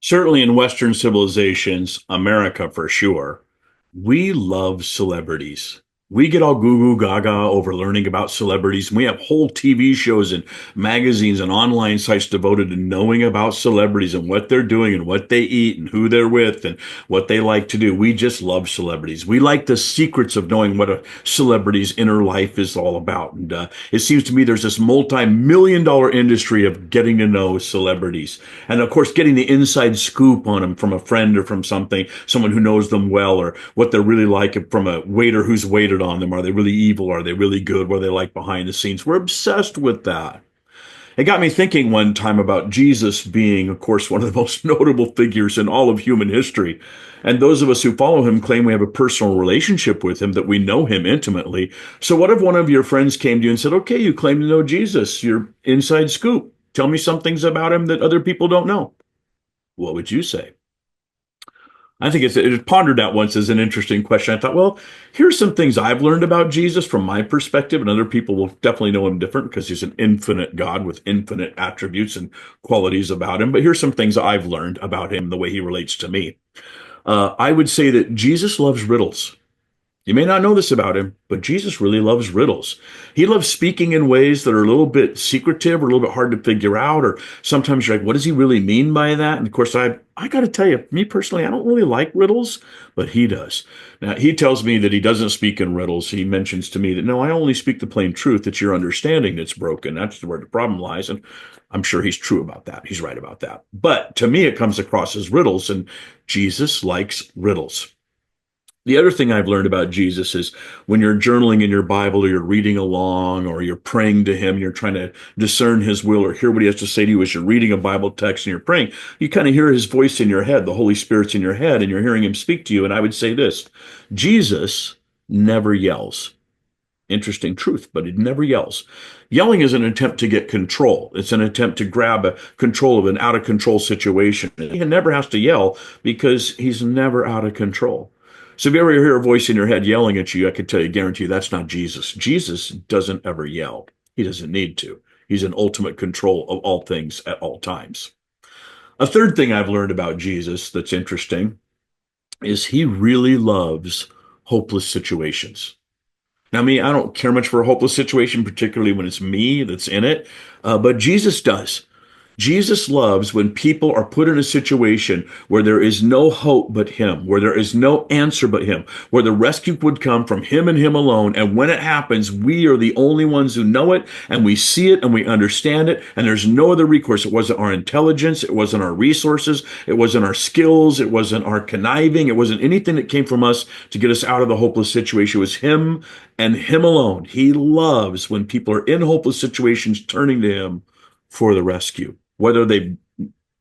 Certainly in Western civilizations, America for sure, we love celebrities. We get all goo goo gaga over learning about celebrities. We have whole TV shows and magazines and online sites devoted to knowing about celebrities and what they're doing and what they eat and who they're with and what they like to do. We just love celebrities. We like the secrets of knowing what a celebrity's inner life is all about. And it seems to me there's this multi-million dollar industry of getting to know celebrities. And of course, getting the inside scoop on them from a friend or from someone who knows them well, or what they're really like from a waiter who's waited on them. Are they really evil? Are they really good? What are they like behind the scenes? We're obsessed with that. It got me thinking one time about Jesus being, of course, one of the most notable figures in all of human history. And those of us who follow him claim we have a personal relationship with him, that we know him intimately. So what if one of your friends came to you and said, okay, you claim to know Jesus, your inside scoop. Tell me some things about him that other people don't know. What would you say? I think it pondered that once as an interesting question. I thought, well, here's some things I've learned about Jesus from my perspective, and other people will definitely know him different because he's an infinite God with infinite attributes and qualities about him. But here's some things I've learned about him, the way he relates to me. I would say that Jesus loves riddles. You may not know this about him, but Jesus really loves riddles. He loves speaking in ways that are a little bit secretive or a little bit hard to figure out, or sometimes you're like, what does he really mean by that? And of course, I got to tell you, me personally, I don't really like riddles, but he does. Now, he tells me that he doesn't speak in riddles. He mentions to me that, no, I only speak the plain truth. It's your understanding that's broken. That's where the problem lies. And I'm sure he's true about that. He's right about that. But to me, it comes across as riddles, and Jesus likes riddles. The other thing I've learned about Jesus is when you're journaling in your Bible, or you're reading along, or you're praying to him, you're trying to discern his will or hear what he has to say to you as you're reading a Bible text and you're praying, you kind of hear his voice in your head. The Holy Spirit's in your head and you're hearing him speak to you. And I would say this: Jesus never yells. Interesting truth, but he never yells. Yelling is an attempt to get control. It's an attempt to grab a control of an out of control situation. He never has to yell because he's never out of control. So if you ever hear a voice in your head yelling at you, I can tell you, guarantee you, that's not Jesus. Jesus doesn't ever yell. He doesn't need to. He's in ultimate control of all things at all times. A third thing I've learned about Jesus that's interesting is he really loves hopeless situations. Now, me, I don't care much for a hopeless situation, particularly when it's me that's in it, but Jesus does. Jesus loves when people are put in a situation where there is no hope but him, where there is no answer but him, where the rescue would come from him and him alone. And when it happens, we are the only ones who know it, and we see it and we understand it. And there's no other recourse. It wasn't our intelligence. It wasn't our resources. It wasn't our skills. It wasn't our conniving. It wasn't anything that came from us to get us out of the hopeless situation. It was him and him alone. He loves when people are in hopeless situations turning to him for the rescue, whether they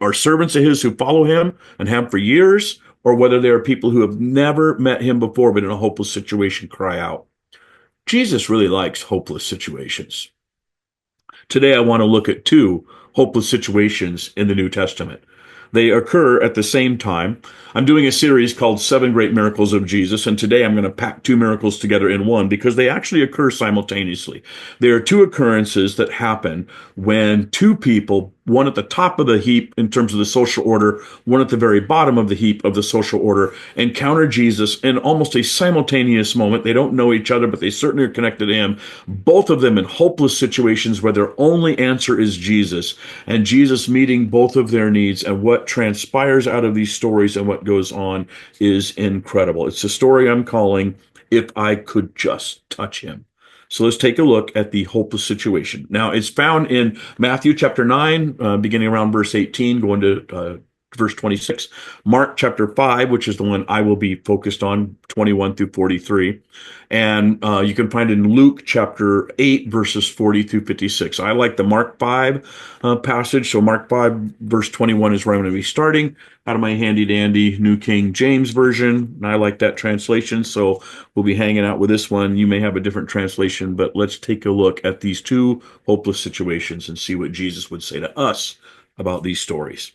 are servants of his who follow him and have for years, or whether they are people who have never met him before but in a hopeless situation cry out. Jesus really likes hopeless situations. Today, I want to look at two hopeless situations in the New Testament. They occur at the same time. I'm doing a series called Seven Great Miracles of Jesus, and today I'm going to pack two miracles together in one because they actually occur simultaneously. There are two occurrences that happen when two people, one at the top of the heap in terms of the social order, one at the very bottom of the heap of the social order, encounter Jesus in almost a simultaneous moment. They don't know each other, but they certainly are connected to him. Both of them in hopeless situations where their only answer is Jesus, and Jesus meeting both of their needs. And what transpires out of these stories and what goes on is incredible. It's a story I'm calling If I Could Just Touch Him. So let's take a look at the hopeless situation. Now, it's found in Matthew chapter 9, beginning around verse 18, going to verse 26. Mark chapter 5, which is the one I will be focused on, 21 through 43. And you can find it in Luke chapter 8, verses 40 through 56. I like the Mark 5 passage. So Mark 5, verse 21 is where I'm going to be starting out of my handy dandy New King James Version. And I like that translation. So we'll be hanging out with this one. You may have a different translation, but let's take a look at these two hopeless situations and see what Jesus would say to us about these stories.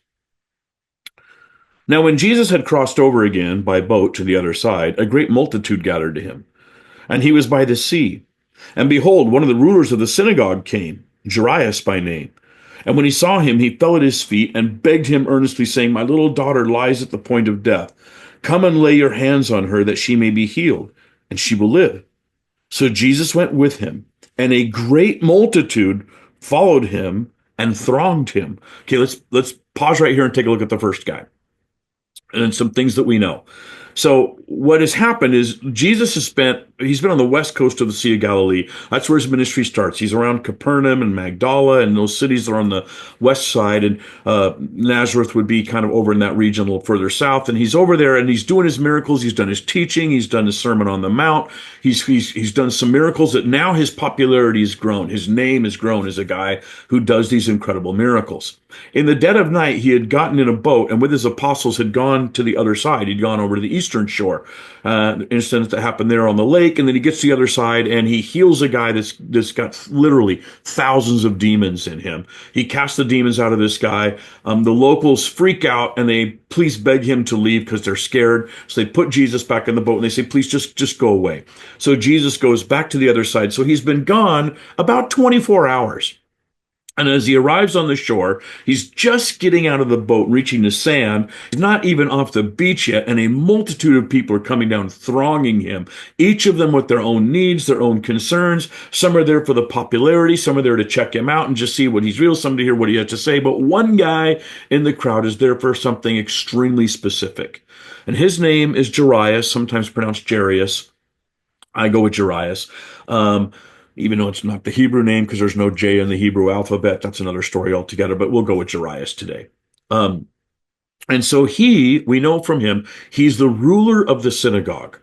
Now, when Jesus had crossed over again by boat to the other side, a great multitude gathered to him, and he was by the sea. And behold, one of the rulers of the synagogue came, Jarius by name. And when he saw him, he fell at his feet and begged him earnestly, saying, "My little daughter lies at the point of death. Come and lay your hands on her that she may be healed, and she will live." So Jesus went with him, and a great multitude followed him and thronged him. Okay, let's pause right here and take a look at the first guy and some things that we know. So what has happened is Jesus he's been on the west coast of the Sea of Galilee. That's where his ministry starts. He's around Capernaum and Magdala and those cities that are on the west side. And Nazareth would be kind of over in that region a little further south. And he's over there and he's doing his miracles. He's done his teaching. He's done his Sermon on the Mount. He's done some miracles that now his popularity has grown. His name has grown as a guy who does these incredible miracles. In the dead of night, he had gotten in a boat and with his apostles had gone to the other side. He'd gone over to the eastern shore. Incident that happened there on the lake, and then he gets to the other side and he heals a guy that's got literally thousands of demons in him. He casts the demons out of this guy. The locals freak out and they please beg him to leave because they're scared. So they put Jesus back in the boat and they say, "Please just go away." So Jesus goes back to the other side. So he's been gone about 24 hours. And as he arrives on the shore, he's just getting out of the boat, reaching the sand. He's not even off the beach yet, and a multitude of people are coming down, thronging him, each of them with their own needs, their own concerns. Some are there for the popularity. Some are there to check him out and just see what he's real, some to hear what he has to say. But one guy in the crowd is there for something extremely specific. And his name is Jarius, sometimes pronounced Jarius. I go with Jarius. Even though it's not the Hebrew name because there's no J in the Hebrew alphabet. That's another story altogether, but we'll go with Jarius today. And so we know from him, he's the ruler of the synagogue.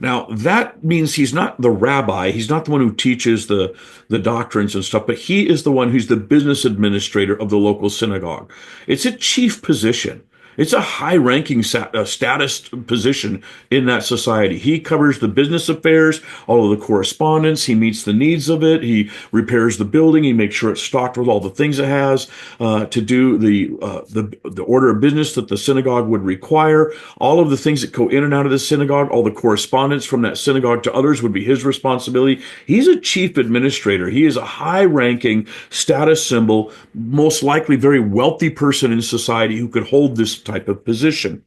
Now, that means he's not the rabbi. He's not the one who teaches the doctrines and stuff, but he is the one who's the business administrator of the local synagogue. It's a chief position. It's a high-ranking status position in that society. He covers the business affairs, all of the correspondence. He meets the needs of it. He repairs the building. He makes sure it's stocked with all the things it has to do the order of business that the synagogue would require. All of the things that go in and out of the synagogue, all the correspondence from that synagogue to others would be his responsibility. He's a chief administrator. He is a high-ranking status symbol, most likely very wealthy person in society who could hold this type of position.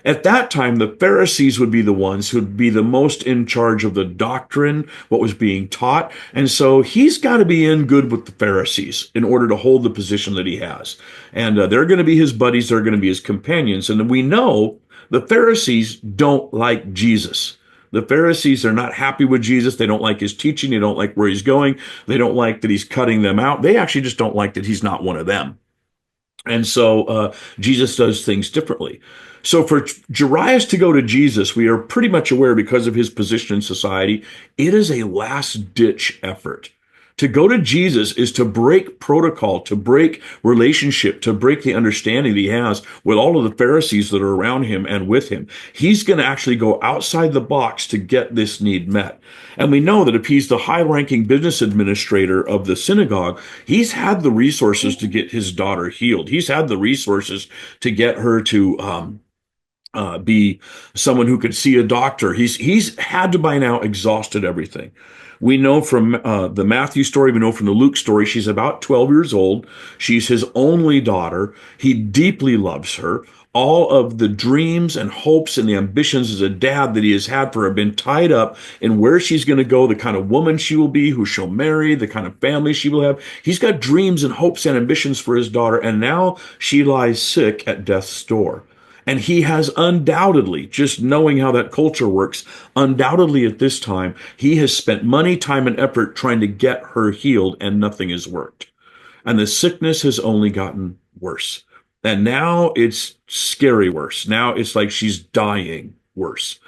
At that time, the Pharisees would be the ones who would be the most in charge of the doctrine, what was being taught. And so he's got to be in good with the Pharisees in order to hold the position that he has. And they're going to be his buddies. They're going to be his companions. And we know the Pharisees don't like Jesus. The Pharisees are not happy with Jesus. They don't like his teaching. They don't like where he's going. They don't like that he's cutting them out. They actually just don't like that he's not one of them. And so Jesus does things differently. So for Jarius to go to Jesus, we are pretty much aware because of his position in society, it is a last-ditch effort. To go to Jesus is to break protocol, to break relationship, to break the understanding that he has with all of the Pharisees that are around him and with him. He's going to actually go outside the box to get this need met. And we know that if he's the high-ranking business administrator of the synagogue, he's had the resources to get his daughter healed. He's had the resources to get her to be someone who could see a doctor. He's had to by now exhausted everything. We know from the Matthew story, we know from the Luke story, she's about 12 years old. She's his only daughter. He deeply loves her. All of the dreams and hopes and the ambitions as a dad that he has had for her have been tied up in where she's going to go, the kind of woman she will be, who she'll marry, the kind of family she will have. He's got dreams and hopes and ambitions for his daughter, and now she lies sick at death's door. And he has undoubtedly, just knowing how that culture works, undoubtedly at this time, he has spent money, time, and effort trying to get her healed, and nothing has worked. And the sickness has only gotten worse. And now it's scary worse. Now it's like she's dying worse.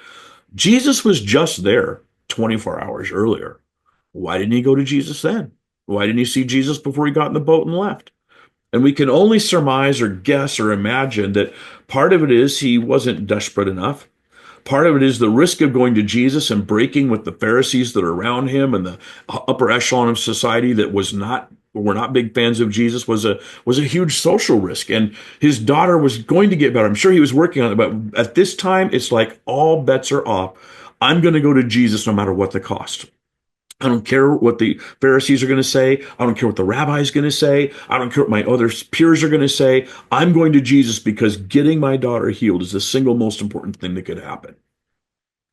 Jesus was just there 24 hours earlier. Why didn't he go to Jesus then? Why didn't he see Jesus before he got in the boat and left? And we can only surmise or guess or imagine that part of it is he wasn't desperate enough. Part of it is the risk of going to Jesus and breaking with the Pharisees that are around him and the upper echelon of society that were not big fans of Jesus was a huge social risk. And his daughter was going to get better. I'm sure he was working on it, but at this time, it's like all bets are off. I'm going to go to Jesus no matter what the cost. I don't care what the Pharisees are going to say. I don't care what the rabbi is going to say. I don't care what my other peers are going to say. I'm going to Jesus because getting my daughter healed is the single most important thing that could happen.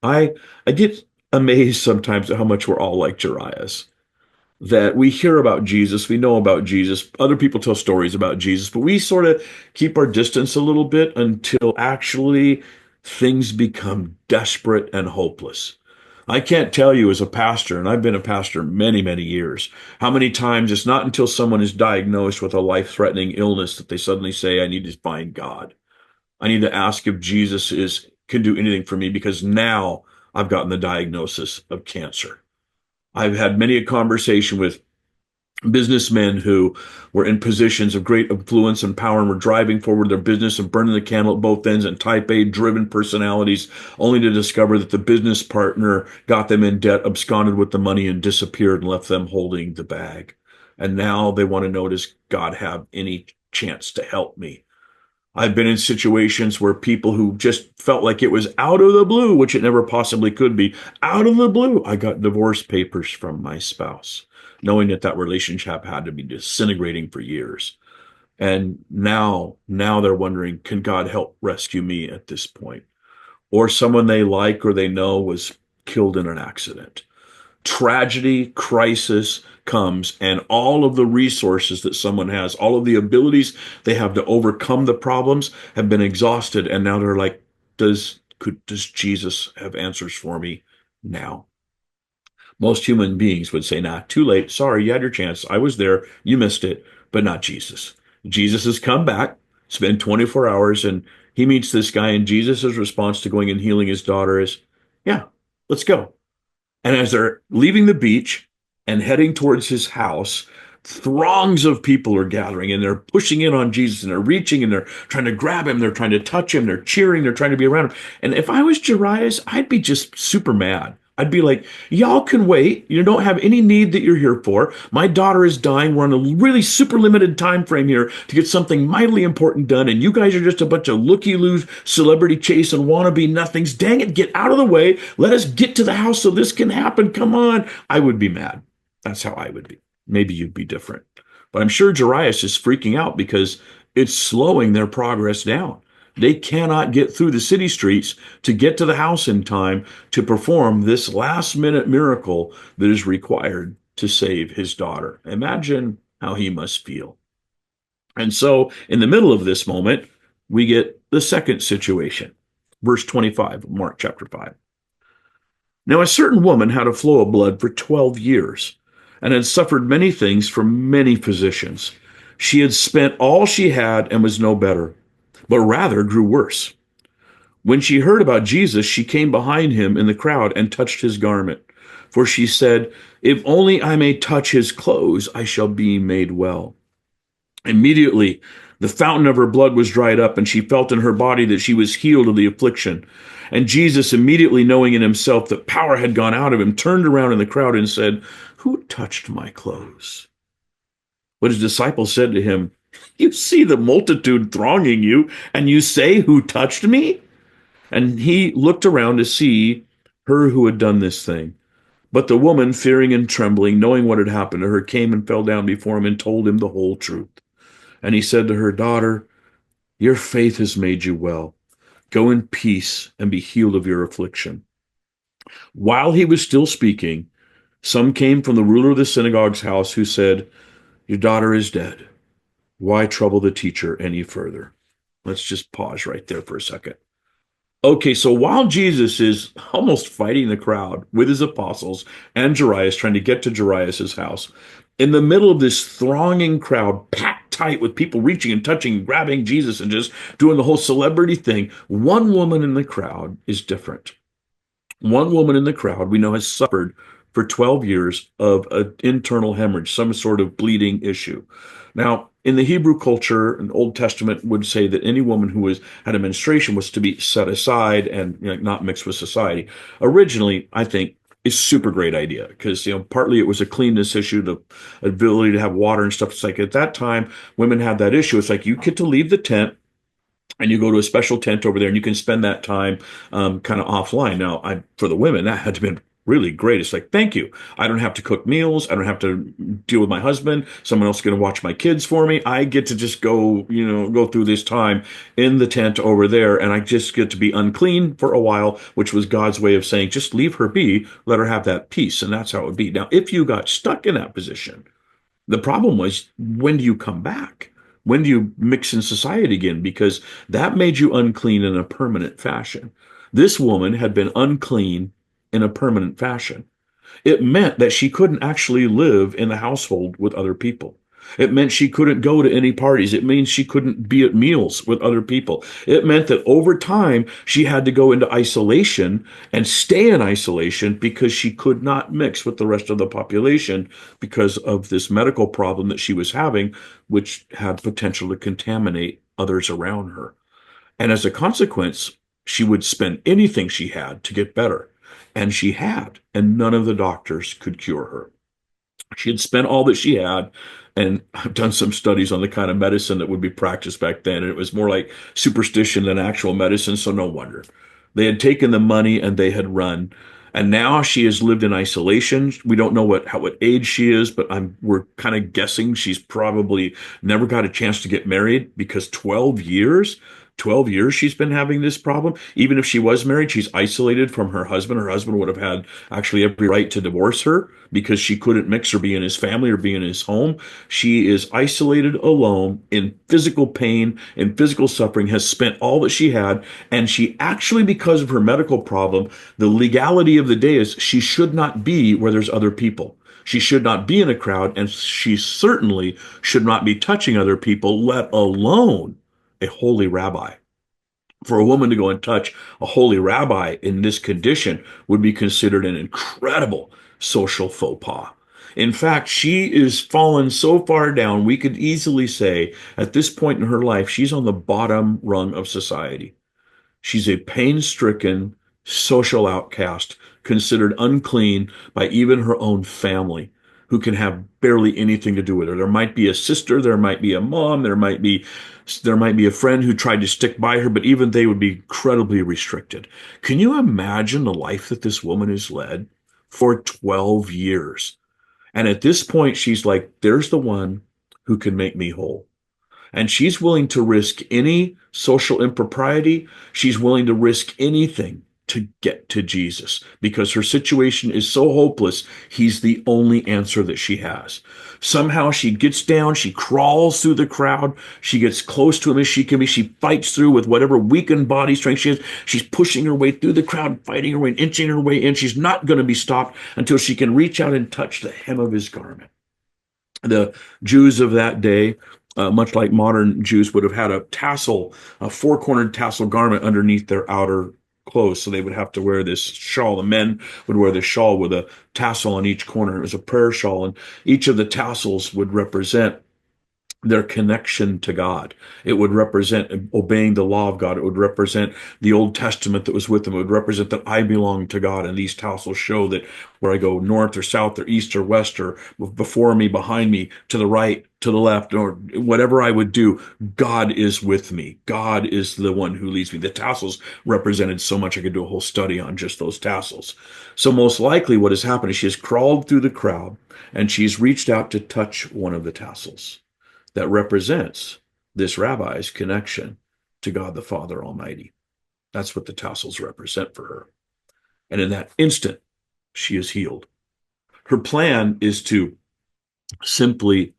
I I get amazed sometimes at how much we're all like Jarius. That we hear about Jesus, we know about Jesus, other people tell stories about Jesus, but we sort of keep our distance a little bit until actually things become desperate and hopeless. I can't tell you as a pastor, and I've been a pastor many, many years, how many times it's not until someone is diagnosed with a life-threatening illness that they suddenly say, I need to find God. I need to ask if Jesus is can do anything for me because now I've gotten the diagnosis of cancer. I've had many a conversation with businessmen who were in positions of great influence and power and were driving forward their business and burning the candle at both ends, and type A driven personalities, only to discover that the business partner got them in debt, absconded with the money, and disappeared and left them holding the bag. And now they want to know, does God have any chance to help me? I've been in situations where people who just felt like it was out of the blue, which it never possibly could be, out of the blue, I got divorce papers from my spouse, knowing that that relationship had to be disintegrating for years. And now they're wondering, can God help rescue me at this point? Or someone they like or they know was killed in an accident. Tragedy, crisis comes, and all of the resources that someone has, all of the abilities they have to overcome the problems have been exhausted. And now they're like, does Jesus have answers for me now? Most human beings would say, nah, too late. Sorry, you had your chance. I was there. You missed it, but not Jesus. Jesus has come back, spent 24 hours, and he meets this guy. And Jesus' response to going and healing his daughter is, yeah, let's go. And as they're leaving the beach and heading towards his house, throngs of people are gathering and they're pushing in on Jesus and they're reaching and they're trying to grab him, they're trying to touch him, they're cheering, they're trying to be around him. And if I was Jarius, I'd be just super mad. I'd be like, y'all can wait. You don't have any need that you're here for. My daughter is dying. We're on a really super limited time frame here to get something mightily important done. And you guys are just a bunch of looky-loos, celebrity chase and wannabe nothings. Dang it, get out of the way. Let us get to the house so this can happen. Come on. I would be mad. That's how I would be. Maybe you'd be different. But I'm sure Jarius is freaking out because it's slowing their progress down. They cannot get through the city streets to get to the house in time to perform this last minute miracle that is required to save his daughter. Imagine how he must feel. And so, in the middle of this moment, we get the second situation. Verse 25 of Mark chapter 5. Now, a certain woman had a flow of blood for 12 years and had suffered many things from many physicians. She had spent all she had and was no better, but rather grew worse. When she heard about Jesus, she came behind him in the crowd and touched his garment. For she said, if only I may touch his clothes, I shall be made well. Immediately, the fountain of her blood was dried up, and she felt in her body that she was healed of the affliction. And Jesus, immediately knowing in himself that power had gone out of him, turned around in the crowd and said, who touched my clothes? But his disciples said to him, you see the multitude thronging you, and you say, who touched me? And he looked around to see her who had done this thing. But the woman, fearing and trembling, knowing what had happened to her, came and fell down before him and told him the whole truth. And he said to her, daughter, your faith has made you well. Go in peace and be healed of your affliction. While he was still speaking, some came from the ruler of the synagogue's house who said, your daughter is dead. Why trouble the teacher any further? Let's just pause right there for a second. Okay, so while Jesus is almost fighting the crowd with his apostles and Jarius, trying to get to Jarius' house, in the middle of this thronging crowd, packed tight with people reaching and touching, and grabbing Jesus and just doing the whole celebrity thing, one woman in the crowd is different. One woman in the crowd we know has suffered for 12 years of an internal hemorrhage, some sort of bleeding issue. Now, in the Hebrew culture, an Old Testament would say that any woman who had a menstruation was to be set aside and not mixed with society. Originally, I think, is super great idea because partly it was a cleanness issue, the ability to have water and stuff. It's like at that time, women had that issue. It's like you get to leave the tent and you go to a special tent over there and you can spend that time kind of offline. Now, for the women, that had to be really great. It's like, thank you. I don't have to cook meals. I don't have to deal with my husband. Someone else is going to watch my kids for me. I get to just go, go through this time in the tent over there, and I just get to be unclean for a while, which was God's way of saying, just leave her be, let her have that peace. And that's how it would be. Now, if you got stuck in that position, the problem was, when do you come back? When do you mix in society again? Because that made you unclean in a permanent fashion. This woman had been unclean in a permanent fashion. It meant that she couldn't actually live in the household with other people. It meant she couldn't go to any parties. It means she couldn't be at meals with other people. It meant that over time, she had to go into isolation and stay in isolation because she could not mix with the rest of the population because of this medical problem that she was having, which had potential to contaminate others around her. And as a consequence, she would spend anything she had to get better. And she had, and none of the doctors could cure her. She had spent all that she had, and I've done some studies on the kind of medicine that would be practiced back then, and it was more like superstition than actual medicine, so no wonder. They had taken the money and they had run. And now she has lived in isolation. We don't know what age she is, but we're kind of guessing she's probably never got a chance to get married, because 12 years she's been having this problem. Even if she was married, she's isolated from her husband. Her husband would have had actually every right to divorce her because she couldn't mix or be in his family or be in his home. She is isolated, alone, in physical pain, in physical suffering, has spent all that she had. And she actually, because of her medical problem, the legality of the day is she should not be where there's other people. She should not be in a crowd, and she certainly should not be touching other people, let alone a holy rabbi. For a woman to go and touch a holy rabbi in this condition would be considered an incredible social faux pas. In fact, she is fallen so far down, we could easily say at this point in her life, she's on the bottom rung of society. She's a pain-stricken social outcast, considered unclean by even her own family, who can have barely anything to do with her. There might be a sister, there might be a mom, there might be a friend who tried to stick by her, but even they would be incredibly restricted. Can you imagine the life that this woman has led for 12 years? And at this point, she's like, there's the one who can make me whole. And she's willing to risk any social impropriety. She's willing to risk anything to get to Jesus because her situation is so hopeless. He's the only answer that she has. Somehow she gets down, she crawls through the crowd, she gets close to him as she can be, she fights through with whatever weakened body strength she has. She's pushing her way through the crowd, fighting her way, inching her way in. She's not going to be stopped until she can reach out and touch the hem of his garment. The Jews of that day, much like modern Jews, would have had a tassel, a four-cornered tassel garment underneath their outer clothes. So they would have to wear this shawl. The men would wear this shawl with a tassel on each corner. It was a prayer shawl, and each of the tassels would represent their connection to God. It would represent obeying the law of God. It would represent the Old Testament that was with them. It would represent that I belong to God. And these tassels show that where I go north or south or east or west or before me, behind me, to the right, to the left, or whatever I would do, God is with me. God is the one who leads me. The tassels represented so much. I could do a whole study on just those tassels. So most likely what has happened is she has crawled through the crowd and she's reached out to touch one of the tassels that represents this rabbi's connection to God the Father Almighty. That's what the tassels represent for her. And in that instant, she is healed. Her plan is to simply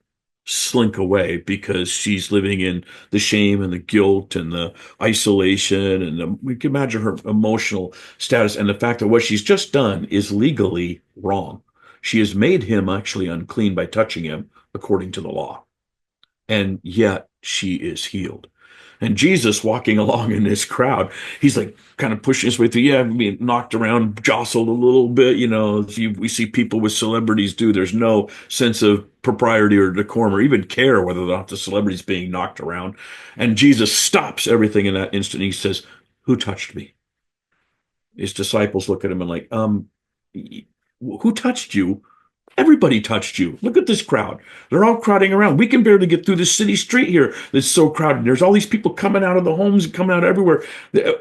slink away because she's living in the shame and the guilt and the isolation. And we can imagine her emotional status and the fact that what she's just done is legally wrong. She has made him actually unclean by touching him according to the law. And yet she is healed. And Jesus walking along in this crowd, he's like kind of pushing his way through. Yeah, being knocked around, jostled a little bit. We see people with celebrities do. There's no sense of propriety or decorum or even care whether or not the celebrity's being knocked around. And Jesus stops everything in that instant. He says, "Who touched me?" His disciples look at him and like, who touched you? Everybody touched you. Look at this crowd. They're all crowding around. We can barely get through the city street here that's so crowded. There's all these people coming out of the homes and coming out everywhere.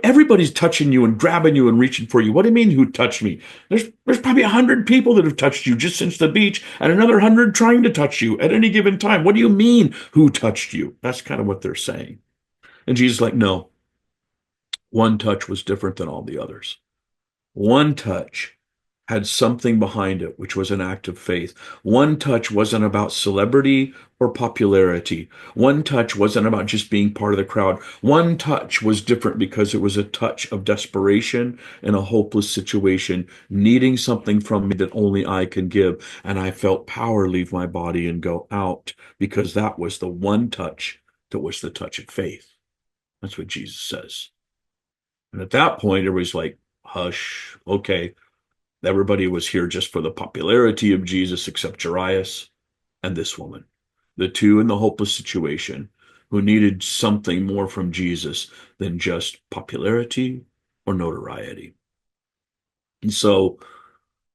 Everybody's touching you and grabbing you and reaching for you. What do you mean, who touched me? There's probably 100 people that have touched you just since the beach and another 100 trying to touch you at any given time. What do you mean, who touched you? That's kind of what they're saying. And Jesus is like, no, one touch was different than all the others. One touch had something behind it, which was an act of faith. One touch wasn't about celebrity or popularity. One touch wasn't about just being part of the crowd. One touch was different because it was a touch of desperation in a hopeless situation, needing something from me that only I can give. And I felt power leave my body and go out because that was the one touch that was the touch of faith. That's what Jesus says. And at that point, everybody's like, hush, okay. Everybody was here just for the popularity of Jesus except Jarius and this woman, the two in the hopeless situation who needed something more from Jesus than just popularity or notoriety. And so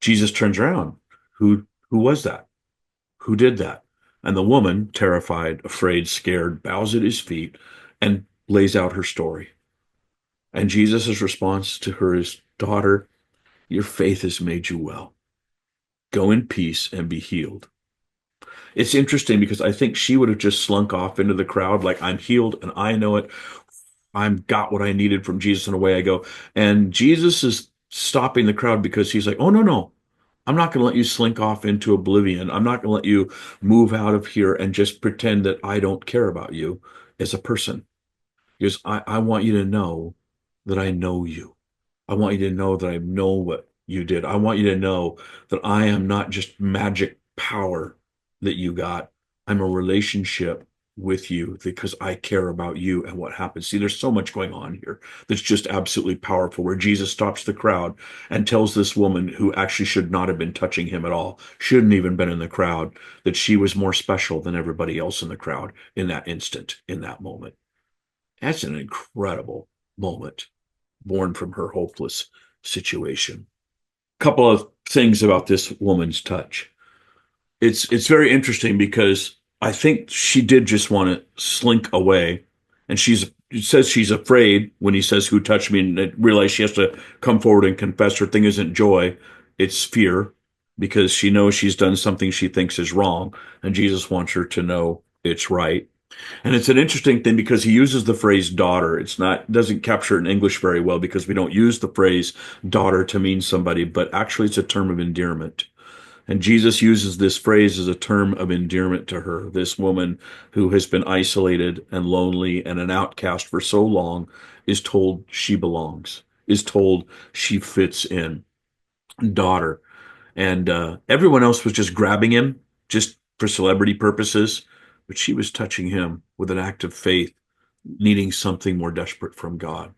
Jesus turns around. Who was that? Who did that? And the woman, terrified, afraid, scared, bows at his feet and lays out her story. And Jesus' response to her is, daughter, your faith has made you well. Go in peace and be healed. It's interesting because I think she would have just slunk off into the crowd like, I'm healed and I know it. I've got what I needed from Jesus and away I go. And Jesus is stopping the crowd because he's like, oh, no, no. I'm not going to let you slink off into oblivion. I'm not going to let you move out of here and just pretend that I don't care about you as a person. Because I want you to know that I know you. I want you to know that I know what you did. I want you to know that I am not just magic power that you got. I'm a relationship with you because I care about you and what happens. See, there's so much going on here that's just absolutely powerful, where Jesus stops the crowd and tells this woman who actually should not have been touching him at all, shouldn't even been in the crowd, that she was more special than everybody else in the crowd in that instant, in that moment. That's an incredible moment born from her hopeless situation. Couple of things about this woman's touch. It's very interesting because I think she did just want to slink away, and it says she's afraid when he says, "Who touched me?" and realize she has to come forward and confess. Her thing isn't joy; it's fear, because she knows she's done something she thinks is wrong, and Jesus wants her to know it's right. And it's an interesting thing because he uses the phrase daughter. It's not, doesn't capture it in English very well because we don't use the phrase daughter to mean somebody, but actually it's a term of endearment. And Jesus uses this phrase as a term of endearment to her, this woman who has been isolated and lonely and an outcast for so long, is told she belongs, is told she fits in. Daughter. And everyone else was just grabbing him just for celebrity purposes, but she was touching him with an act of faith, needing something more desperate from God.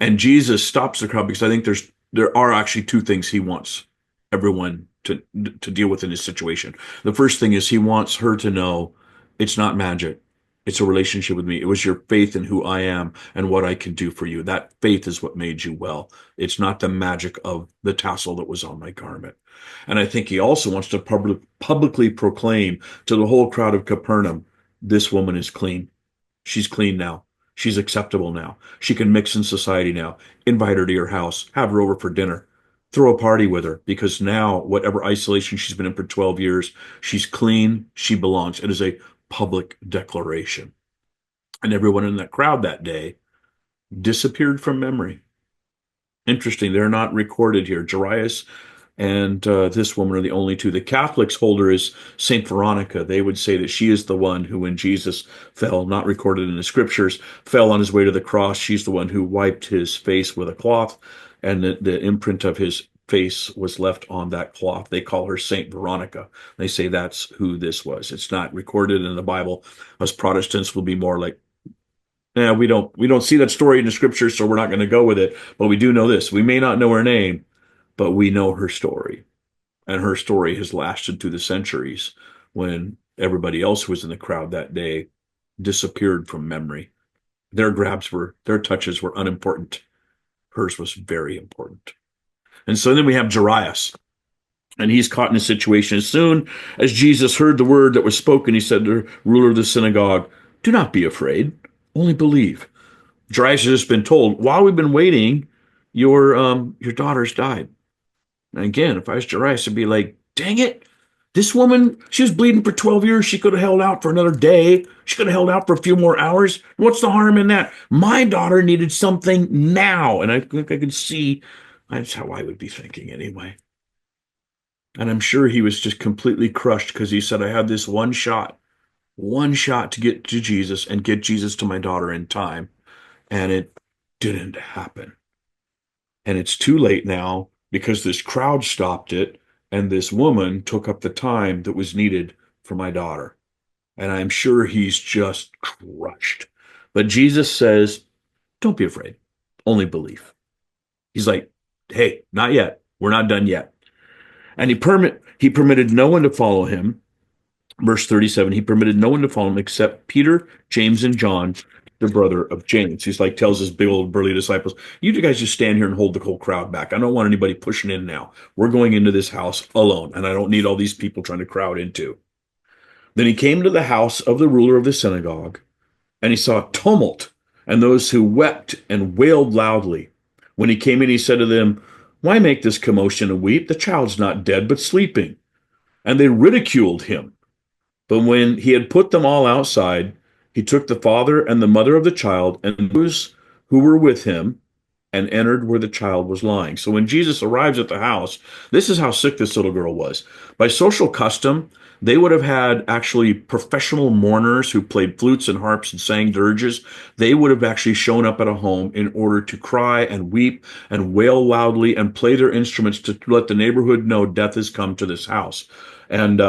And Jesus stops the crowd because I think there are actually two things he wants everyone to deal with in this situation. The first thing is he wants her to know it's not magic. It's a relationship with me. It was your faith in who I am and what I can do for you. That faith is what made you well. It's not the magic of the tassel that was on my garment. And I think he also wants to publicly proclaim to the whole crowd of Capernaum, this woman is clean. She's clean now. She's acceptable now. She can mix in society now. Invite her to your house. Have her over for dinner. Throw a party with her because now, whatever isolation she's been in for 12 years, she's clean. She belongs. It is a public declaration. And everyone in that crowd that day disappeared from memory. Interesting. They're not recorded here. Jarius and this woman are the only two. The Catholics hold her as Saint Veronica. They would say that she is the one who, when Jesus fell, not recorded in the scriptures, fell on his way to the cross. She's the one who wiped his face with a cloth, and the imprint of his face was left on that cloth. They call her Saint Veronica. They say that's who this was. It's not recorded in the Bible. Us Protestants will be more like, yeah, we don't see that story in the scriptures, so we're not going to go with it. But we do know this. We may not know her name, but we know her story. And her story has lasted through the centuries when everybody else who was in the crowd that day disappeared from memory. Their touches were unimportant. Hers was very important. And so then we have Jarius. And he's caught in a situation. As soon as Jesus heard the word that was spoken, he said to the ruler of the synagogue, "Do not be afraid, only believe." Jarius has just been told, while we've been waiting, your daughter's died. And again, if I was Jarius, I'd be like, dang it. This woman, she was bleeding for 12 years. She could have held out for another day. She could have held out for a few more hours. What's the harm in that? My daughter needed something now. And I think I could see that's how I would be thinking anyway. And I'm sure he was just completely crushed because he said, I had this one shot to get to Jesus and get Jesus to my daughter in time. And it didn't happen. And it's too late now because this crowd stopped it and this woman took up the time that was needed for my daughter. And I'm sure he's just crushed. But Jesus says, don't be afraid, only believe. He's like, hey, not yet. We're not done yet. And he permitted no one to follow him. Verse 37, he permitted no one to follow him except Peter, James, and John, the brother of James. He's like, tells his big old burly disciples, you guys just stand here and hold the whole crowd back. I don't want anybody pushing in now. We're going into this house alone, and I don't need all these people trying to crowd into. Then he came to the house of the ruler of the synagogue, and he saw tumult and those who wept and wailed loudly. When he came in, he said to them, why make this commotion and weep? The child's not dead, but sleeping. And they ridiculed him. But when he had put them all outside, he took the father and the mother of the child and those who were with him and entered where the child was lying. So when Jesus arrives at the house, this is how sick this little girl was. By social custom, they would have had actually professional mourners who played flutes and harps and sang dirges. They would have actually shown up at a home in order to cry and weep and wail loudly and play their instruments to let the neighborhood know death has come to this house. And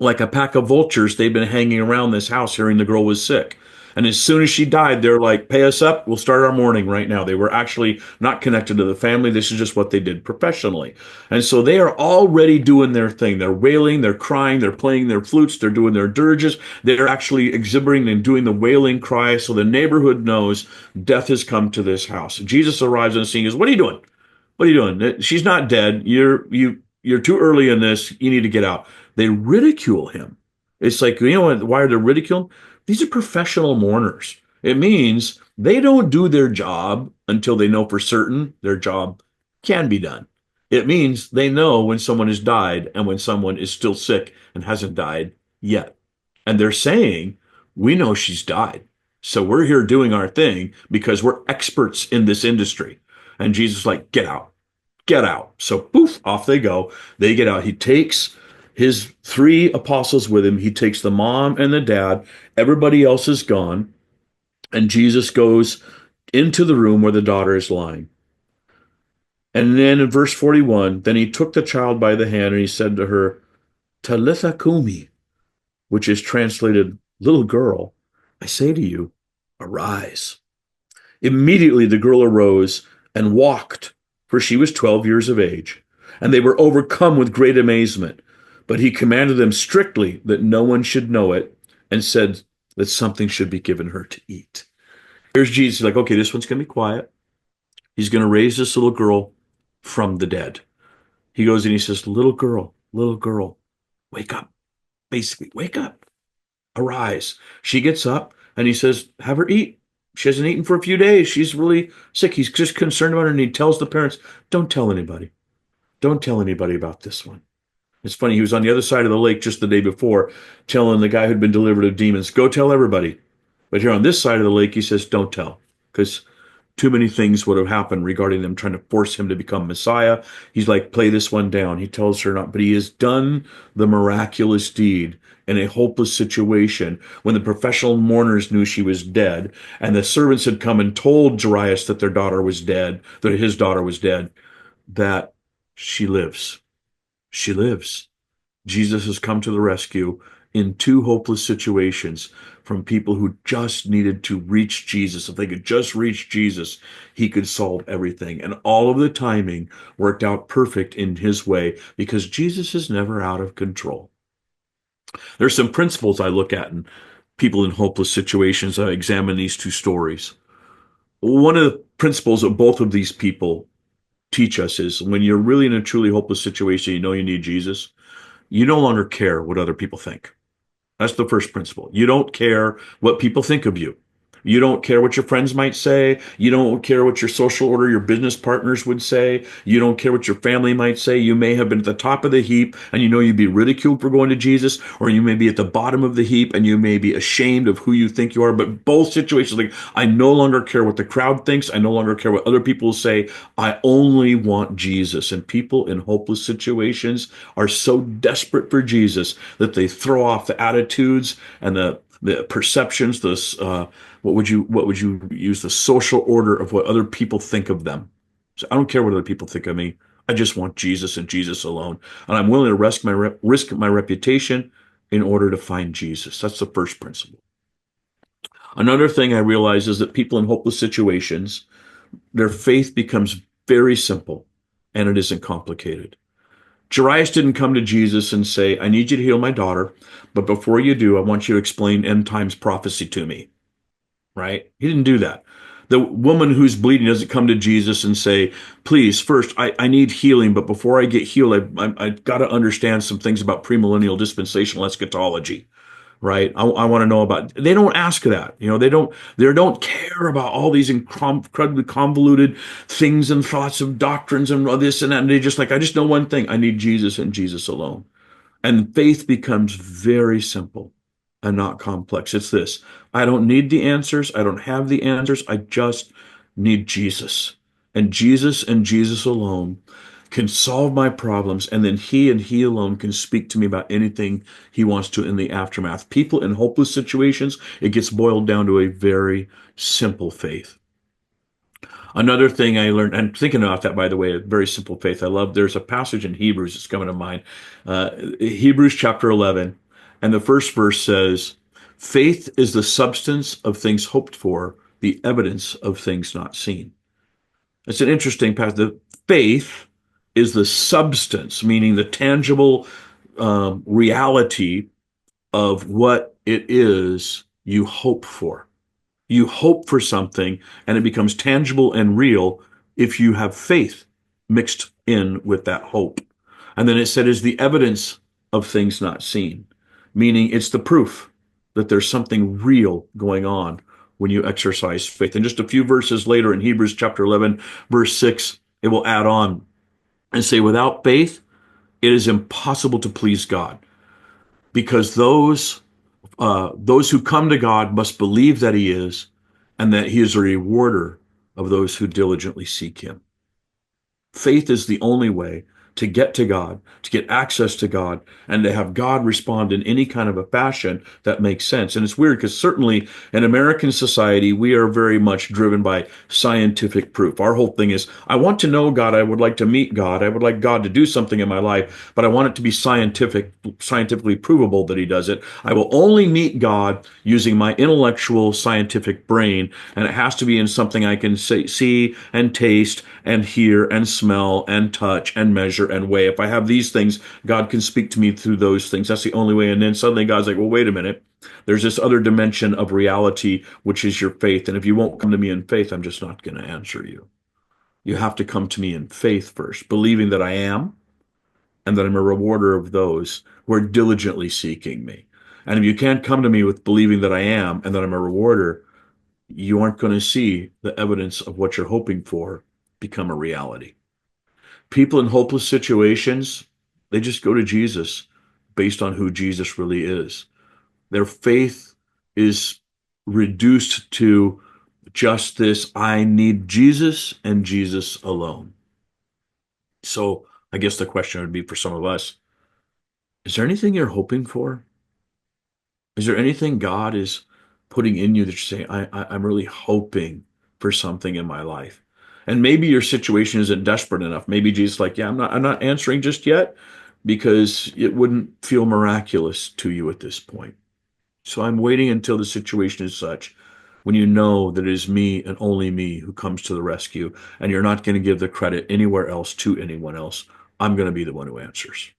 like a pack of vultures, they've been hanging around this house hearing the girl was sick. And as soon as she died, they're like, pay us up. We'll start our mourning right now. They were actually not connected to the family. This is just what they did professionally. And so they are already doing their thing. They're wailing, they're crying, they're playing their flutes, they're doing their dirges. They're actually exhibiting and doing the wailing cry. So the neighborhood knows death has come to this house. Jesus arrives on the scene and goes, what are you doing? What are you doing? She's not dead. You're too early in this. You need to get out. They ridicule him. It's like, you know why are they ridiculed? These are professional mourners. It means they don't do their job until they know for certain their job can be done. It means they know when someone has died and when someone is still sick and hasn't died yet. And they're saying, we know she's died. So we're here doing our thing because we're experts in this industry. And Jesus is like, get out, get out. So poof, off they go. They get out. He takes his three apostles with him. He takes the mom and the dad. Everybody else is gone. And Jesus goes into the room where the daughter is lying. And then in verse 41, then he took the child by the hand and he said to her, Talitha kumi, which is translated, little girl, I say to you, arise. Immediately the girl arose and walked, for she was 12 years of age. And they were overcome with great amazement. But he commanded them strictly that no one should know it and said that something should be given her to eat. Here's Jesus like, okay, this one's going to be quiet. He's going to raise this little girl from the dead. He goes and he says, little girl, wake up. Basically, wake up, arise. She gets up and he says, have her eat. She hasn't eaten for a few days. She's really sick. He's just concerned about her and he tells the parents, don't tell anybody. Don't tell anybody about this one. It's funny, he was on the other side of the lake just the day before telling the guy who'd been delivered of demons, go tell everybody. But here on this side of the lake, he says, don't tell, because too many things would have happened regarding them trying to force him to become Messiah. He's like, play this one down. He tells her not, but he has done the miraculous deed in a hopeless situation when the professional mourners knew she was dead and the servants had come and told Jarius that their daughter was dead, that his daughter was dead, that she lives. She lives. Jesus has come to the rescue in two hopeless situations from people who just needed to reach Jesus. If they could just reach Jesus, he could solve everything. And all of the timing worked out perfect in his way because Jesus is never out of control. There's some principles I look at in people in hopeless situations. I examine these two stories. One of the principles of both of these people teach us is when you're really in a truly hopeless situation, you know you need Jesus, you no longer care what other people think. That's the first principle. You don't care what people think of you. You don't care what your friends might say. You don't care what your social order, your business partners would say. You don't care what your family might say. You may have been at the top of the heap and you know you'd be ridiculed for going to Jesus, or you may be at the bottom of the heap and you may be ashamed of who you think you are. But both situations, like, I no longer care what the crowd thinks. I no longer care what other people say. I only want Jesus. And people in hopeless situations are so desperate for Jesus that they throw off the attitudes and the perceptions, this what would you use, the social order of what other people think of them. So I don't care what other people think of me. I just want Jesus and Jesus alone, and I'm willing to risk my reputation in order to find Jesus. That's the first principle. Another thing I realize is that people in hopeless situations, their faith becomes very simple, and it isn't complicated. Jarius didn't come to Jesus and say, I need you to heal my daughter, but before you do, I want you to explain end times prophecy to me, right? He didn't do that. The woman who's bleeding doesn't come to Jesus and say, please, first, I need healing, but before I get healed, I've got to understand some things about premillennial dispensational eschatology, right? I want to know about, they don't ask that. They don't care about all these incredibly convoluted things and thoughts of doctrines and this and that. And they just like, I just know one thing. I need Jesus and Jesus alone. And faith becomes very simple and not complex. It's this: I don't need the answers. I don't have the answers. I just need Jesus. And Jesus alone can solve my problems. And then He and He alone can speak to me about anything He wants to in the aftermath. People in hopeless situations, it gets boiled down to a very simple faith. Another thing I learned, and thinking about that, by the way, a very simple faith. There's a passage in Hebrews that's coming to mind. Hebrews chapter 11, and the first verse says, faith is the substance of things hoped for, the evidence of things not seen. It's an interesting passage. The faith is the substance, meaning the tangible reality of what it is you hope for. You hope for something and it becomes tangible and real if you have faith mixed in with that hope. And then it said is the evidence of things not seen, meaning it's the proof that there's something real going on when you exercise faith. And just a few verses later in Hebrews chapter 11, verse 6, it will add on and say, without faith, it is impossible to please God, because those who come to God must believe that He is, and that He is a rewarder of those who diligently seek Him. Faith is the only way to get to God, to get access to God, and to have God respond in any kind of a fashion that makes sense. And it's weird because certainly in American society, we are very much driven by scientific proof. Our whole thing is, I want to know God. I would like to meet God. I would like God to do something in my life, but I want it to be scientifically provable that He does it. I will only meet God using my intellectual scientific brain, and it has to be in something I can see and taste and hear and smell and touch and measure and weigh. If I have these things, God can speak to me through those things. That's the only way. And then suddenly God's like, well, wait a minute. There's this other dimension of reality, which is your faith. And if you won't come to me in faith, I'm just not going to answer you. You have to come to me in faith first, believing that I am and that I'm a rewarder of those who are diligently seeking me. And if you can't come to me with believing that I am and that I'm a rewarder, you aren't going to see the evidence of what you're hoping for become a reality. People in hopeless situations, they just go to Jesus based on who Jesus really is. Their faith is reduced to just this: I need Jesus and Jesus alone. So I guess the question would be for some of us, is there anything you're hoping for? Is there anything God is putting in you that you're saying, I'm really hoping for something in my life? And maybe your situation isn't desperate enough. Maybe Jesus is like, yeah, I'm not answering just yet because it wouldn't feel miraculous to you at this point. So I'm waiting until the situation is such when you know that it is me and only me who comes to the rescue, and you're not going to give the credit anywhere else to anyone else. I'm going to be the one who answers.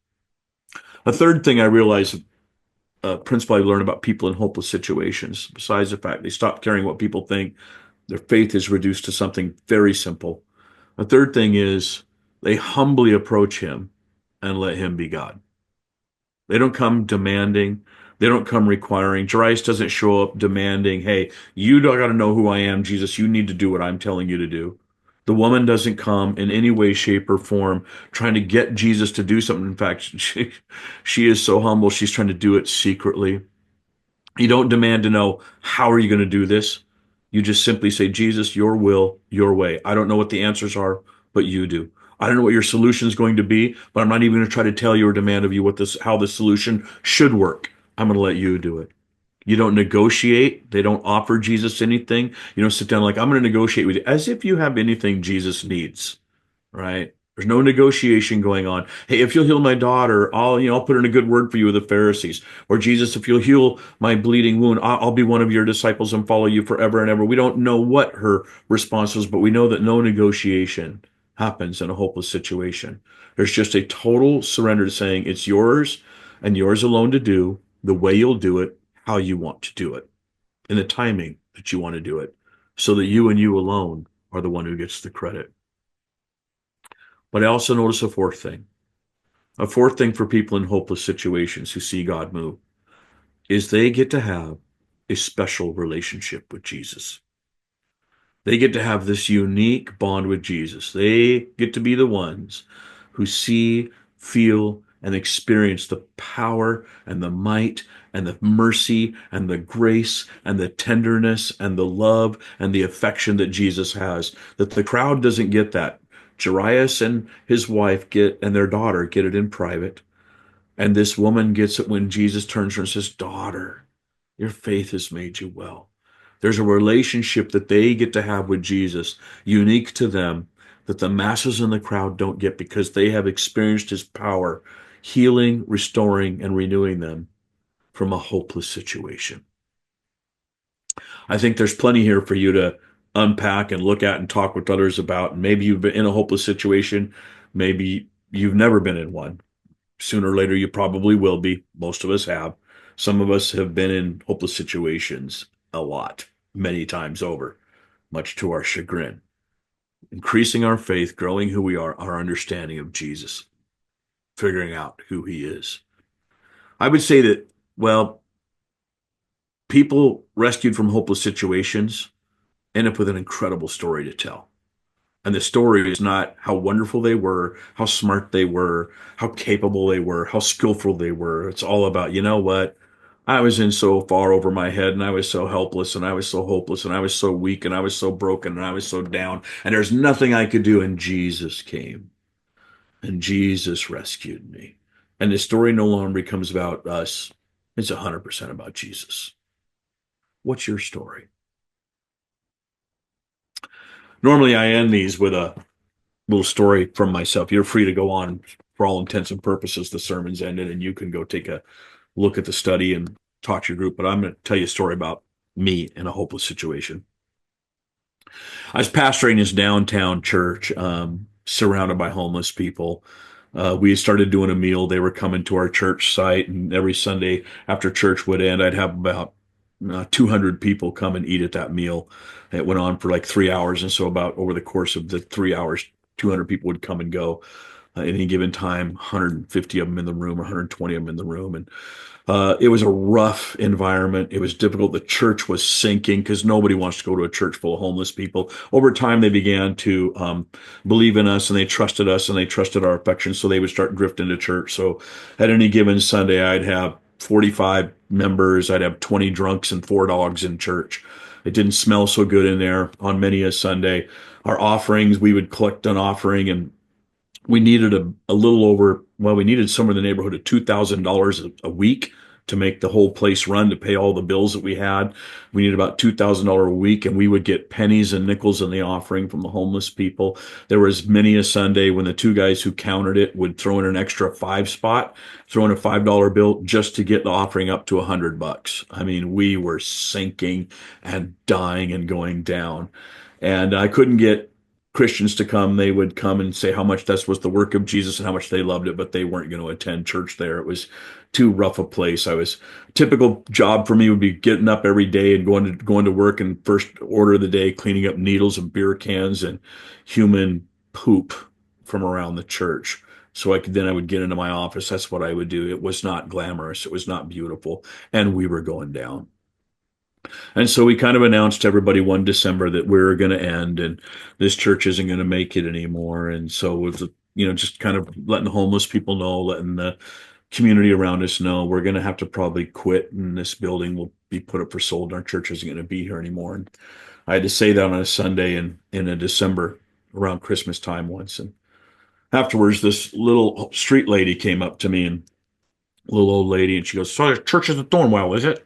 A third thing I realized, principle I learned about people in hopeless situations, besides the fact they stop caring what people think, their faith is reduced to something very simple. A third thing is They humbly approach him and let him be God. They don't come demanding. They don't come requiring. Jarius doesn't show up demanding, hey, you don't got to know who I am, Jesus. You need to do what I'm telling you to do. The woman doesn't come in any way, shape, or form trying to get Jesus to do something. In fact, she is so humble, she's trying to do it secretly. You don't demand to know, how are you going to do this? You just simply say, Jesus, your will, your way. I don't know what the answers are, but you do. I don't know what your solution is going to be, but I'm not even going to try to tell you or demand of you how the solution should work. I'm going to let you do it. You don't negotiate. They don't offer Jesus anything. You don't sit down like, I'm going to negotiate with you as if you have anything Jesus needs, right? There's no negotiation going on. Hey, if you'll heal my daughter, I'll put in a good word for you with the Pharisees. Or Jesus, if you'll heal my bleeding wound, I'll be one of your disciples and follow you forever and ever. We don't know what her response was, but we know that no negotiation happens in a hopeless situation. There's just a total surrender to saying it's yours and yours alone to do, the way you'll do it, how you want to do it, in the timing that you want to do it, so that you and you alone are the one who gets the credit. But I also notice a fourth thing. A fourth thing for people in hopeless situations who see God move is they get to have a special relationship with Jesus. They get to have this unique bond with Jesus. They get to be the ones who see, feel, and experience the power and the might and the mercy and the grace and the tenderness and the love and the affection that Jesus has. That the crowd doesn't get that. Jarius and his wife and their daughter get it in private. And this woman gets it when Jesus turns to her and says, Daughter, your faith has made you well. There's a relationship that they get to have with Jesus, unique to them, that the masses in the crowd don't get because they have experienced his power, healing, restoring, and renewing them from a hopeless situation. I think there's plenty here for you to unpack and look at and talk with others about. Maybe you've been in a hopeless situation. Maybe you've never been in one. Sooner or later, you probably will be. Most of us have. Some of us have been in hopeless situations a lot, many times over, much to our chagrin. Increasing our faith, growing who we are, our understanding of Jesus, figuring out who he is. I would say that, well, people rescued from hopeless situations end up with an incredible story to tell. And the story is not how wonderful they were, how smart they were, how capable they were, how skillful they were. It's all about, you know what? I was in so far over my head and I was so helpless and I was so hopeless and I was so weak and I was so broken and I was so down and there's nothing I could do. And Jesus came and Jesus rescued me. And the story no longer becomes about us. It's 100% about Jesus. What's your story? Normally I end these with a little story from myself. You're free to go on. For all intents and purposes, the sermon's ended and you can go take a look at the study and talk to your group. But I'm going to tell you a story about me in a hopeless situation. I was pastoring this downtown church, surrounded by homeless people. We started doing a meal. They were coming to our church site, and every Sunday after church would end, I'd have about 200 people come and eat at that meal. It went on for like 3 hours, and so about over the course of the 3 hours, 200 people would come and go. At any given time, 150 of them in the room, 120 of them in the room, and it was a rough environment. It was difficult. The church was sinking because nobody wants to go to a church full of homeless people. Over time, they began to believe in us and they trusted us and they trusted our affection. So they would start drifting to church. So at any given Sunday, I'd have 45 members. I'd have 20 drunks and 4 dogs in church. It didn't smell so good in there on many a Sunday. Our offerings, we would collect an offering and we needed a little over, well, we needed somewhere in the neighborhood of $2,000 a week to make the whole place run, to pay all the bills that we had. We needed about $2,000 a week, and we would get pennies and nickels in the offering from the homeless people. There was many a Sunday when the two guys who counted it would throw in an extra 5 spot, throw in a $5 bill just to get the offering up to $100. I mean, we were sinking and dying and going down. And I couldn't get Christians to come. They would come and say how much that was the work of Jesus and how much they loved it, but they weren't going to attend church there. It was too rough a place. Typical job for me would be getting up every day and going to work, and first order of the day, cleaning up needles and beer cans and human poop from around the church. So I would get into my office. That's what I would do. It was not glamorous. It was not beautiful. And we were going down. And so we kind of announced to everybody one December that we were going to end and this church isn't going to make it anymore. And so with just kind of letting the homeless people know, letting the community around us know we're going to have to probably quit and this building will be put up for sold and our church isn't going to be here anymore. And I had to say that on a Sunday in a December around Christmas time once. And afterwards, this little street lady came up to me and little old lady, and she goes, "So the church isn't doing well, is it?"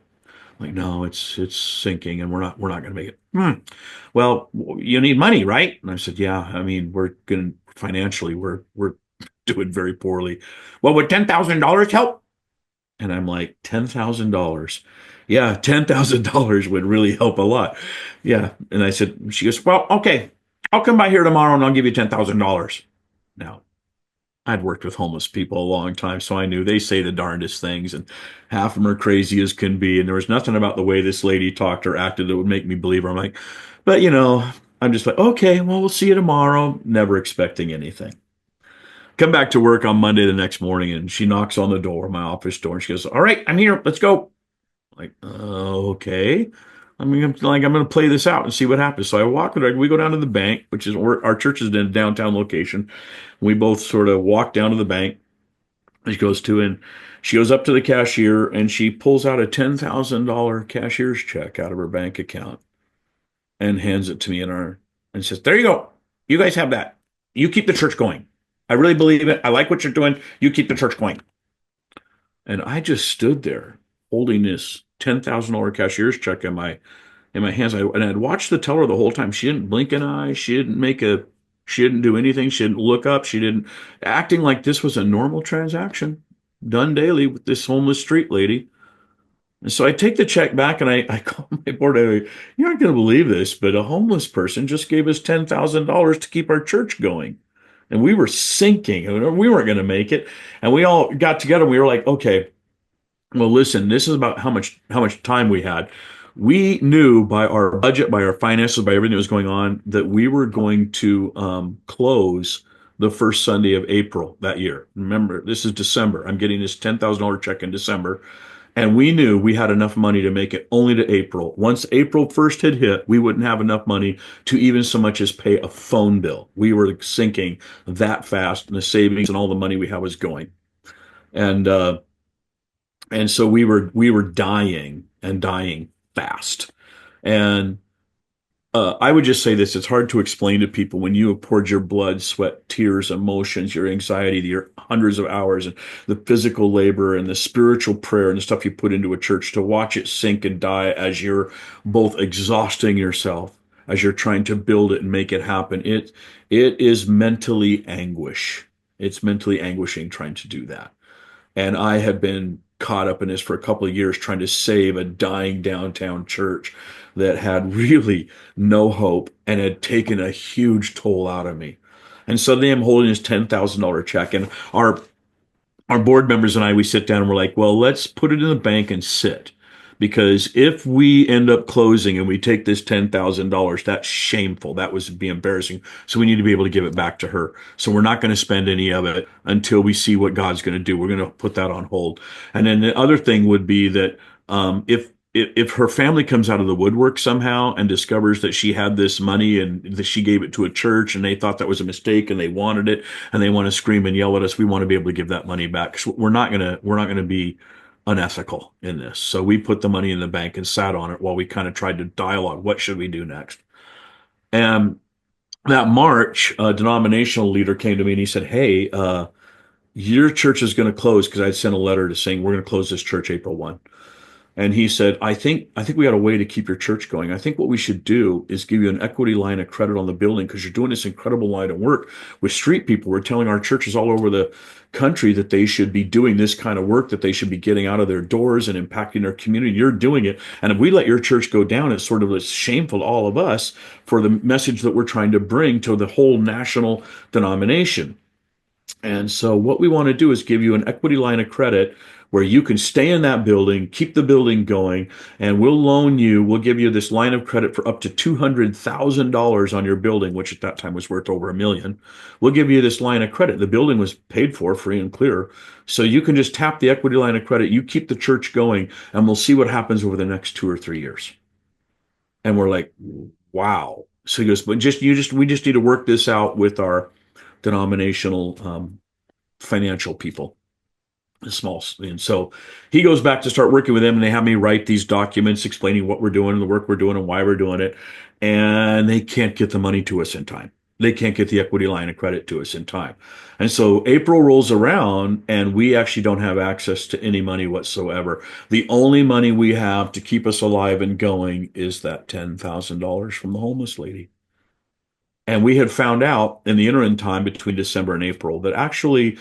I'm like, no, it's sinking, and we're not going to make it. Well, you need money, right? And I said, yeah. I mean, we're going to financially, we're doing very poorly. Well, would $10,000 help? And I'm like, $10,000? Yeah, $10,000 would really help a lot. Yeah. And I said, she goes, well, okay, I'll come by here tomorrow and I'll give you $10,000. Now, I'd worked with homeless people a long time, so I knew they say the darndest things, and half of them are crazy as can be. And there was nothing about the way this lady talked or acted that would make me believe her. I'm like, but I'm just like, okay, well, we'll see you tomorrow, never expecting anything. Come back to work on Monday the next morning, and she knocks on the door, my office door, and she goes, "All right, I'm here. Let's go." Like, okay. I mean, I'm going to play this out and see what happens. So I walk with her. We go down to the bank, which is where our church is in a downtown location. We both sort of walk down to the bank. She goes to, and she goes up to the cashier and she pulls out a $10,000 cashier's check out of her bank account and hands it to me and says, "There you go. You guys have that. You keep the church going. I really believe it. I like what you're doing. You keep the church going." And I just stood there holding this $10,000 cashier's check in my hands. And I'd watched the teller the whole time. She didn't blink an eye. She didn't do anything. She didn't look up. She didn't acting like this was a normal transaction done daily with this homeless street lady. And so I take the check back and I call my board. You aren't going to believe this, but a homeless person just gave us $10,000 to keep our church going. And we were sinking. We weren't going to make it. And we all got together. And we were like, okay, well, listen, this is about how much time we had. We knew by our budget, by our finances, by everything that was going on, that we were going to close the first Sunday of April that year. Remember, this is December. I'm getting this $10,000 check in December. And we knew we had enough money to make it only to April. Once April 1st had hit, we wouldn't have enough money to even so much as pay a phone bill. We were sinking that fast, and the savings and all the money we had was going. And so we were dying and dying fast. And I would just say this: it's hard to explain to people when you have poured your blood, sweat, tears, emotions, your anxiety, your hundreds of hours, and the physical labor and the spiritual prayer and the stuff you put into a church, to watch it sink and die as you're both exhausting yourself, as you're trying to build it and make it happen. It is mentally anguish. It's mentally anguishing trying to do that. And I have been caught up in this for a couple of years, trying to save a dying downtown church that had really no hope and had taken a huge toll out of me. And suddenly I'm holding this $10,000 check, and our board members and we sit down and we're like, well, let's put it in the bank and sit. Because if we end up closing and we take this $10,000, that's shameful. That would be embarrassing. So we need to be able to give it back to her. So we're not going to spend any of it until we see what God's going to do. We're going to put that on hold. And then the other thing would be that if her family comes out of the woodwork somehow and discovers that she had this money and that she gave it to a church and they thought that was a mistake and they wanted it and they want to scream and yell at us, we want to be able to give that money back. So we're not going to be unethical in this. So we put the money in the bank and sat on it while we kind of tried to dialogue. What should we do next? And that March, a denominational leader came to me and he said, "Hey, your church is going to close," because I'd sent a letter to saying we're going to close this church April 1. And he said, I think we got a way to keep your church going. I think what we should do is give you an equity line of credit on the building, because you're doing this incredible line of work with street people. We're telling our churches all over the country that they should be doing this kind of work, that they should be getting out of their doors and impacting their community. You're doing it. And if we let your church go down, it's shameful to all of us for the message that we're trying to bring to the whole national denomination. And so what we want to do is give you an equity line of credit where you can stay in that building, keep the building going, and we'll give you this line of credit for up to $200,000 on your building, which at that time was worth over $1 million. We'll give you this line of credit. The building was paid for free and clear. So you can just tap the equity line of credit. You keep the church going, and we'll see what happens over the next 2 or 3 years. And we're like, wow. So he goes, but we just need to work this out with our denominational financial people, the small. And so he goes back to start working with them, and they have me write these documents explaining what we're doing and the work we're doing and why we're doing it. And they can't get the money to us in time. They can't get the equity line of credit to us in time. And so April rolls around, and we actually don't have access to any money whatsoever. The only money we have to keep us alive and going is that $10,000 from the homeless lady. And we had found out in the interim time between December and April that actually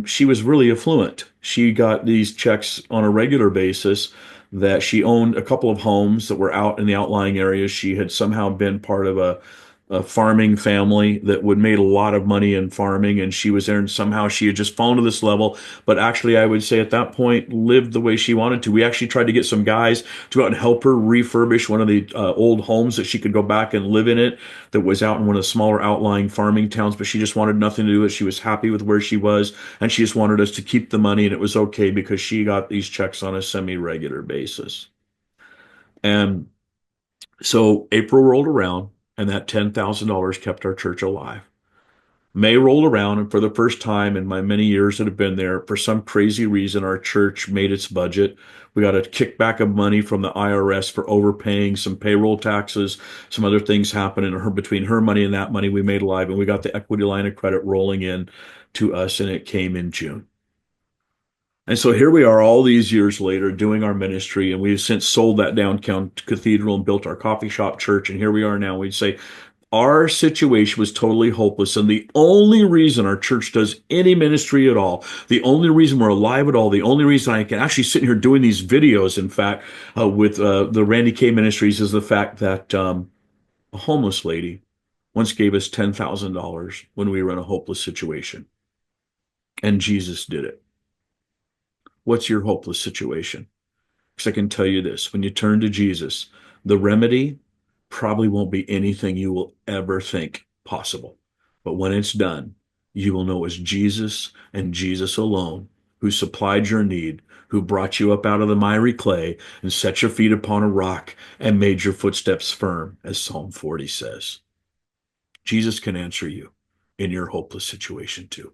she was really affluent. She got these checks on a regular basis, that she owned a couple of homes that were out in the outlying areas. She had somehow been part of a farming family that would made a lot of money in farming, and she was there, and somehow she had just fallen to this level. But actually, I would say at that point, lived the way she wanted to. We actually tried to get some guys to go out and help her refurbish one of the old homes that she could go back and live in it, that was out in one of the smaller outlying farming towns, but she just wanted nothing to do with it. She was happy with where she was, and she just wanted us to keep the money, and it was okay because she got these checks on a semi-regular basis. And so April rolled around, and that $10,000 kept our church alive. May rolled around, and for the first time in my many years that have been there, for some crazy reason, our church made its budget. We got a kickback of money from the IRS for overpaying some payroll taxes, some other things happened, and between her money and that money we made alive, and we got the equity line of credit rolling in to us, and it came in June. And so here we are all these years later doing our ministry, and we've since sold that downtown cathedral and built our coffee shop church. And here we are now. We'd say our situation was totally hopeless. And the only reason our church does any ministry at all, the only reason we're alive at all, the only reason I can actually sit here doing these videos, in fact, with the Randy K Ministries, is the fact that a homeless lady once gave us $10,000 when we were in a hopeless situation. And Jesus did it. What's your hopeless situation? Because I can tell you this, when you turn to Jesus, the remedy probably won't be anything you will ever think possible. But when it's done, you will know it's Jesus and Jesus alone who supplied your need, who brought you up out of the miry clay and set your feet upon a rock and made your footsteps firm, as Psalm 40 says. Jesus can answer you in your hopeless situation too.